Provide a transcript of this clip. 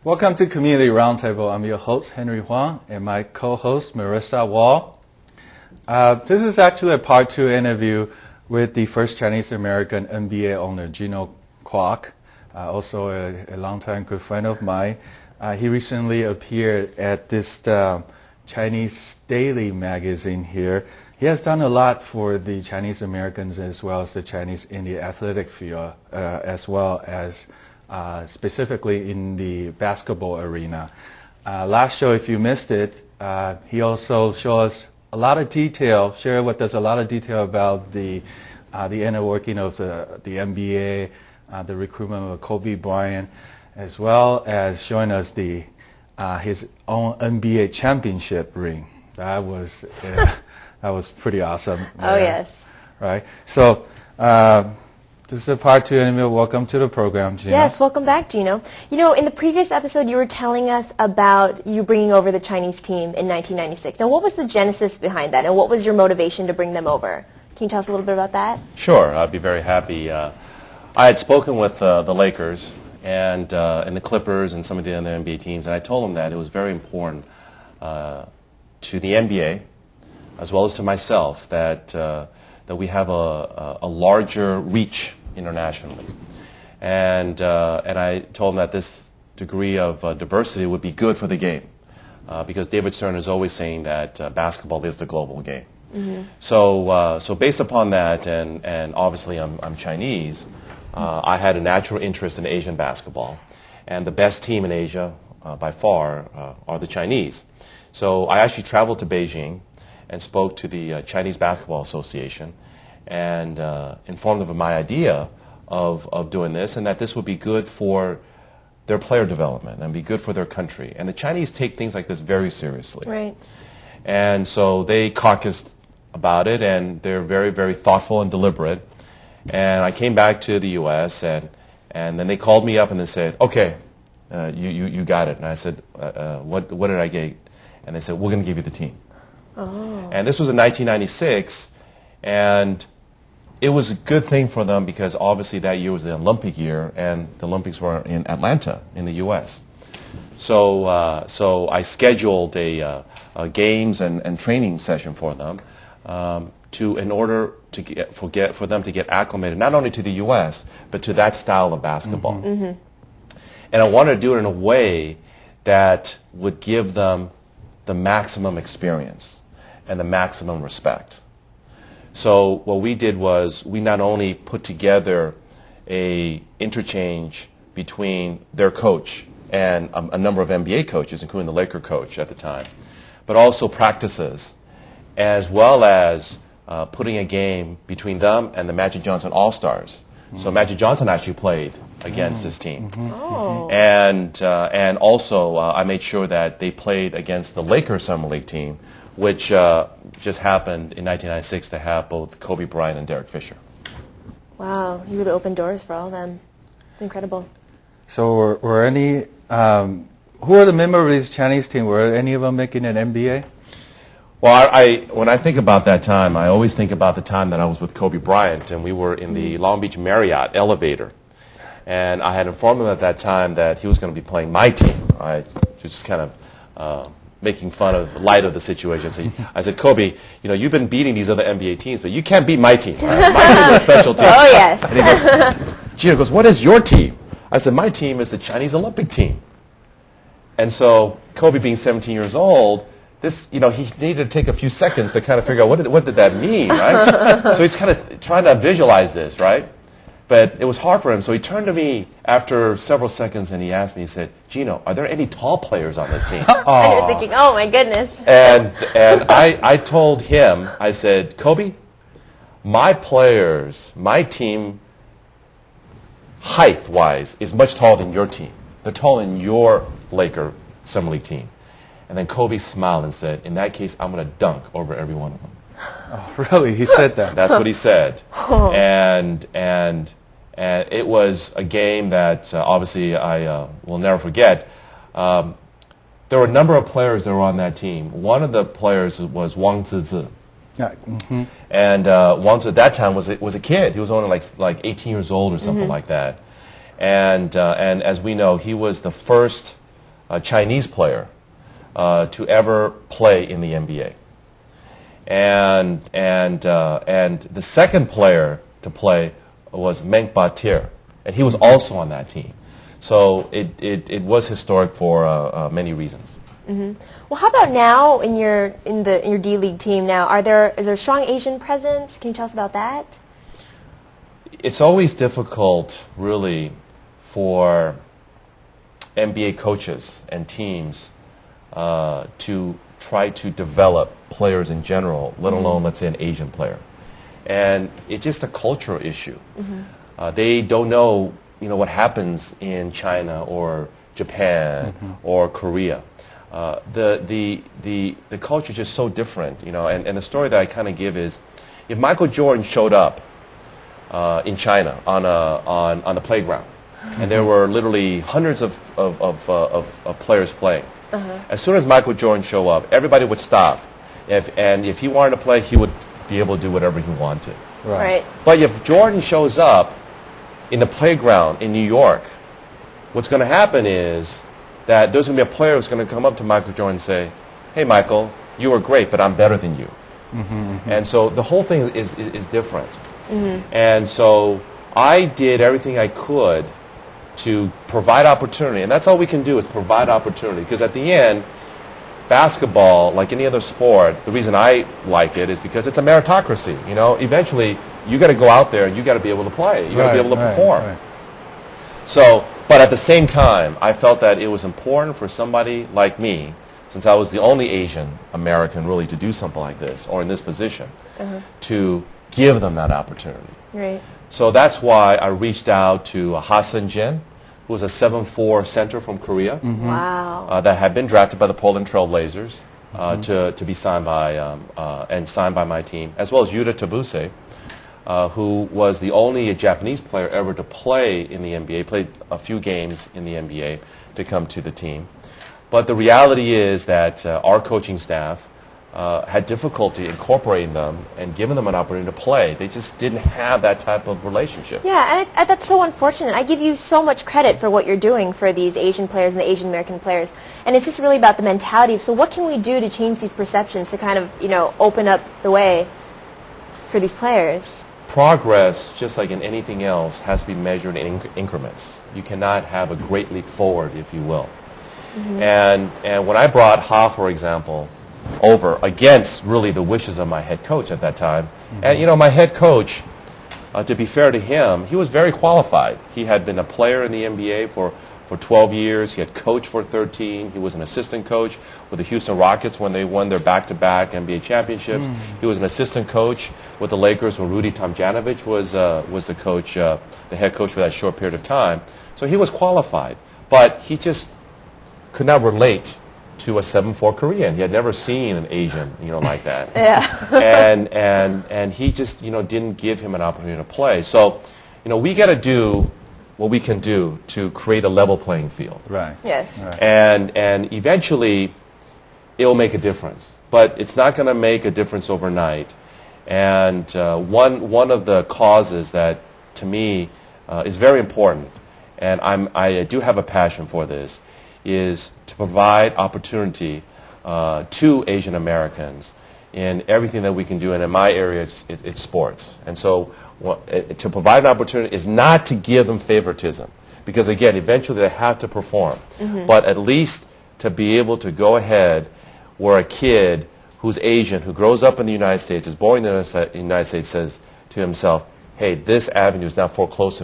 Welcome to Community Roundtable. I'm your host, Henry Huang, and my co-host, Marissa Wall. This is actually a part 2 interview with the first Chinese-American NBA owner, Gino Kwok, also a longtime good friend of mine. He recently appeared at this Chinese daily magazine here. He has done a lot for the Chinese Americans as well as the Chinese in the athletic field, as well as specifically in the basketball arena. Last show, if you missed it, he also showed us a lot of detail, shared with us a lot of detail about the inner working of the NBA, the recruitment of Kobe Bryant, as well as showing us his own NBA championship ring. That was pretty awesome. Oh, yes. Right. So this is a part 2 interview. Welcome to the program, Gino. Yes, welcome back, Gino. You know, in the previous episode, you were telling us about you bringing over the Chinese team in 1996. Now, what was the genesis behind that, and what was your motivation to bring them over? Can you tell us a little bit about that? Sure, I'd be very happy. I had spoken with the Lakers and the Clippers and some of the other NBA teams, and I told them that it was very important to the NBA, as well as to myself, that we have a larger reach internationally. And I told them that this degree of diversity would be good for the game, because David Stern is always saying that basketball is the global game. Mm-hmm. So based upon that, and obviously I'm Chinese, I had a natural interest in Asian basketball. And the best team in Asia, by far, are the Chinese. So I actually traveled to Beijing and spoke to the Chinese Basketball Association and informed them of my idea of doing this, and that this would be good for their player development and be good for their country. And the Chinese take things like this very seriously. Right. And so they caucused about it, and they're very, very thoughtful and deliberate. And I came back to the U.S., and then they called me up and they said, okay, you got it. And I said, what did I get? And they said, we're going to give you the team. Oh. And this was in 1996, and it was a good thing for them because obviously that year was the Olympic year, and the Olympics were in Atlanta in the U.S. So I scheduled a games and training session for them in order to for them to get acclimated not only to the U.S. but to that style of basketball. Mm-hmm. Mm-hmm. And I wanted to do it in a way that would give them the maximum experience and the maximum respect. So what we did was we not only put together a interchange between their coach and a number of NBA coaches, including the Laker coach at the time, but also practices, as well as putting a game between them and the Magic Johnson All-Stars. Mm-hmm. So Magic Johnson actually played against this team. Mm-hmm. Oh. And also I made sure that they played against the Lakers Summer League team, which just happened in 1996 to have both Kobe Bryant and Derek Fisher. Wow, you really opened doors for all of them. Incredible. So were any, who are the members of this Chinese team? Were any of them making an NBA? Well, when I think about that time, I always think about the time that I was with Kobe Bryant, and we were in the Long Beach Marriott elevator. And I had informed him at that time that he was going to be playing my team. I just kind of making fun of light of the situation. So I said, Kobe, you've been beating these other NBA teams, but you can't beat my team. Right? My team is a special team. Oh, yes. And he goes, Gino goes, what is your team? I said, my team is the Chinese Olympic team. And so Kobe, being 17 years old, he needed to take a few seconds to kind of figure out what did that mean, right? So he's kind of trying to visualize this, right? But it was hard for him, so he turned to me after several seconds and he asked me, he said, Gino, are there any tall players on this team? And you're thinking, oh my goodness. And I told him, I said, Kobe, my players, my team, height-wise, is much taller than your team. They're taller than your Laker Summer League team. And then Kobe smiled and said, in that case, I'm going to dunk over every one of them. Oh, really? He said that? That's what he said. And it was a game that obviously I will never forget. There were a number of players that were on that team. One of the players was Wang Zizi. Yeah. Mm-hmm. And Wang Zizi at that time was a kid. He was only like 18 years old or something like that. And as we know, he was the first Chinese player to ever play in the NBA. And the second player to play was Meng Batir, and he was also on that team. So it was historic for many reasons. Mm-hmm. Well, how about now in your D League team? Now, is there a strong Asian presence? Can you tell us about that? It's always difficult, really, for NBA coaches and teams to try to develop players in general, let alone, let's say, an Asian player. And it's just a cultural issue. Mm-hmm. They don't know, what happens in China or Japan or Korea. The culture is just so different, and the story that I kind of give is, if Michael Jordan showed up in China on the playground, and there were literally hundreds of players playing. As soon as Michael Jordan showed up, everybody would stop. And if he wanted to play, he would be able to do whatever he wanted. Right. But if Jordan shows up in the playground in New York, what's going to happen is that there's going to be a player who's going to come up to Michael Jordan and say, "Hey, Michael, you were great, but I'm better than you." And so the whole thing is different. And so I did everything I could to provide opportunity, and that's all we can do is provide opportunity, because at the end, basketball, like any other sport, the reason I like it is because it's a meritocracy. Eventually you got to go out there and you got to be able to play, you got to be able to perform. Right. So, but at the same time, I felt that it was important for somebody like me, since I was the only Asian American really to do something like this or in this position, to give them that opportunity. Right. So that's why I reached out to Hassan Jin, who was a 7'4" center from Korea. Wow. That had been drafted by the Portland Trail Blazers to be signed by my team, as well as Yuta Tabuse, who was the only Japanese player ever to play in the NBA, played a few games in the NBA to come to the team. But the reality is that our coaching staff had difficulty incorporating them and giving them an opportunity to play. They just didn't have that type of relationship. Yeah, and that's so unfortunate. I give you so much credit for what you're doing for these Asian players and the Asian American players. And it's just really about the mentality. So what can we do to change these perceptions to kind of, open up the way for these players? Progress, just like in anything else, has to be measured in increments. You cannot have a great leap forward, if you will. And when I brought Ha, for example, over against really the wishes of my head coach at that time. And my head coach, to be fair to him, he was very qualified. He had been a player in the NBA for 12 years. He had coached for 13. He was an assistant coach with the Houston Rockets when they won their back-to-back NBA championships. He was an assistant coach with the Lakers when Rudy Tomjanovich was the coach, the head coach for that short period of time. So he was qualified, but he just could not relate to a 7'4" Korean. He had never seen an Asian, like that. Yeah. and he just, didn't give him an opportunity to play. So, we got to do what we can do to create a level playing field. Right. Yes. Right. And eventually, it will make a difference. But it's not going to make a difference overnight. And one of the causes that, to me, is very important, and I do have a passion for this, is to provide opportunity to Asian Americans in everything that we can do. And in my area, it's sports. And so to provide an opportunity is not to give them favoritism. Because, again, eventually they have to perform. But at least to be able to go ahead where a kid who's Asian, who grows up in the United States, is born in the United States, says to himself, hey, this avenue is not foreclosed